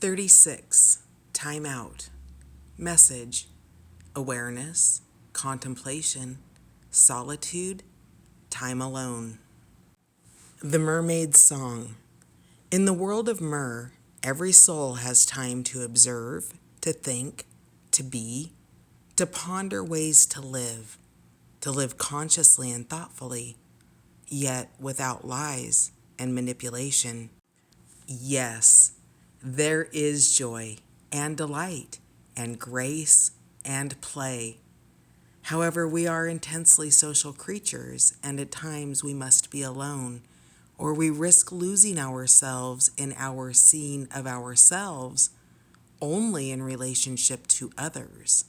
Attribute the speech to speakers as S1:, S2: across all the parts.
S1: 36. Time out. Message. Awareness, contemplation, solitude, time alone. The Mermaid's Song. In the world of Mer, every soul has time to observe, to think, to be, to ponder ways to live consciously and thoughtfully, yet without lies and manipulation. Yes, there is joy and delight and grace and play. However, we are intensely social creatures, and at times we must be alone, or we risk losing ourselves in our seeing of ourselves only in relationship to others.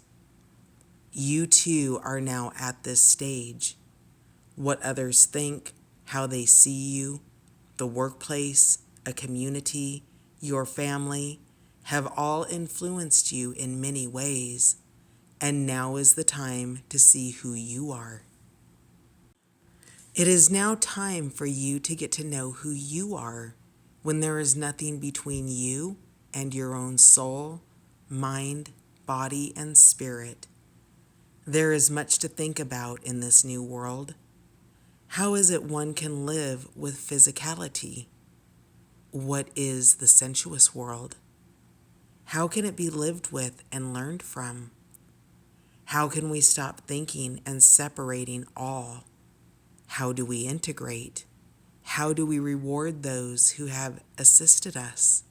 S1: You too are now at this stage. What others think, how they see you, the workplace, a community, your family, have all influenced you in many ways, and now is the time to see who you are. It is now time for you to get to know who you are when there is nothing between you and your own soul, mind, body, and spirit. There is much to think about in this new world. How is it one can live with physicality? What is the sensuous world? How can it be lived with and learned from? How can we stop thinking and separating all? How do we integrate? How do we reward those who have assisted us?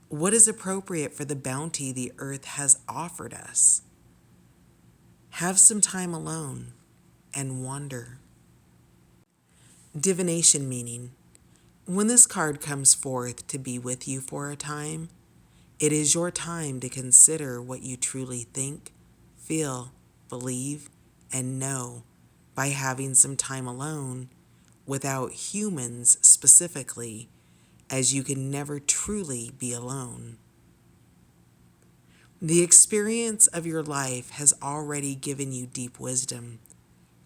S1: What is appropriate for the bounty the earth has offered us? Have some time alone and wonder. Divination meaning. When this card comes forth to be with you for a time, it is your time to consider what you truly think, feel, believe, and know by having some time alone without humans specifically, as you can never truly be alone. The experience of your life has already given you deep wisdom.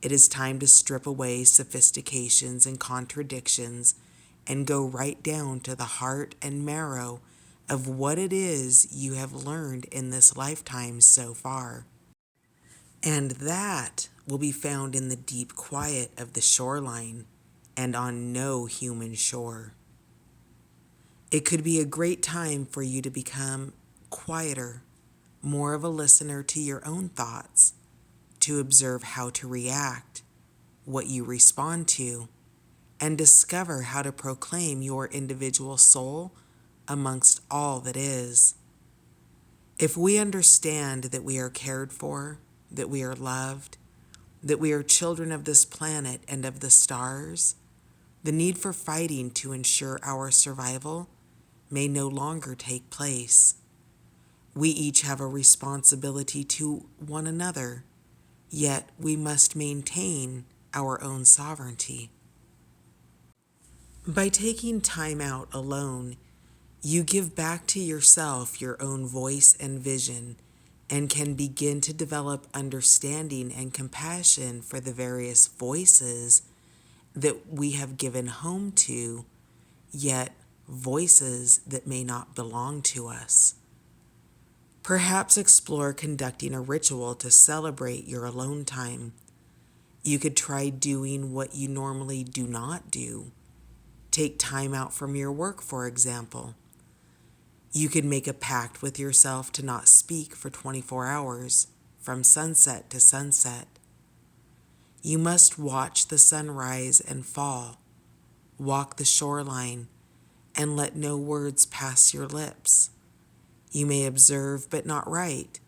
S1: It is time to strip away sophistications and contradictions and go right down to the heart and marrow of what it is you have learned in this lifetime so far. And that will be found in the deep quiet of the shoreline and on no human shore. It could be a great time for you to become quieter, more of a listener to your own thoughts, to observe how to react, what you respond to, and discover how to proclaim your individual soul amongst all that is. If we understand that we are cared for, that we are loved, that we are children of this planet and of the stars, the need for fighting to ensure our survival may no longer take place. We each have a responsibility to one another, yet we must maintain our own sovereignty. By taking time out alone, you give back to yourself your own voice and vision, and can begin to develop understanding and compassion for the various voices that we have given home to, yet voices that may not belong to us. Perhaps explore conducting a ritual to celebrate your alone time. You could try doing what you normally do not do. Take time out from your work, for example. You could make a pact with yourself to not speak for 24 hours, from sunset to sunset. You must watch the sun rise and fall, walk the shoreline, and let no words pass your lips. You may observe but not write.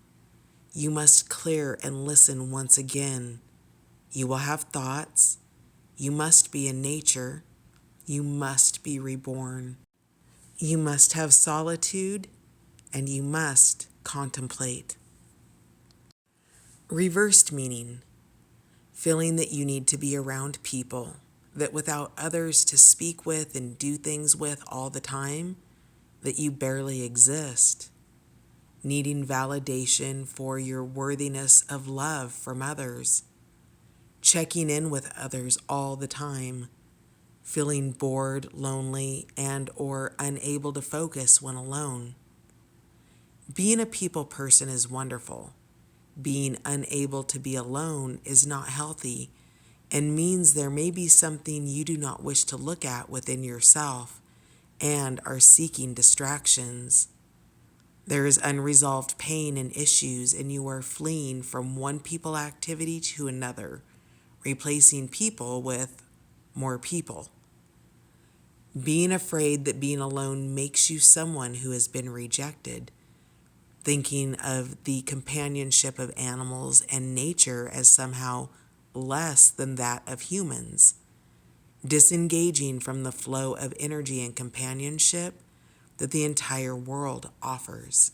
S1: You must clear and listen once again. You will have thoughts. You must be in nature. You must be reborn. You must have solitude, and you must contemplate. Reversed meaning. Feeling that you need to be around people, that without others to speak with and do things with all the time, that you barely exist. Needing validation for your worthiness of love from others. Checking in with others all the time. Feeling bored, lonely, and or unable to focus when alone. Being a people person is wonderful. Being unable to be alone is not healthy and means there may be something you do not wish to look at within yourself and are seeking distractions. There is unresolved pain and issues, and you are fleeing from one people activity to another, replacing people with more people. Being afraid that being alone makes you someone who has been rejected, thinking of the companionship of animals and nature as somehow less than that of humans, disengaging from the flow of energy and companionship that the entire world offers.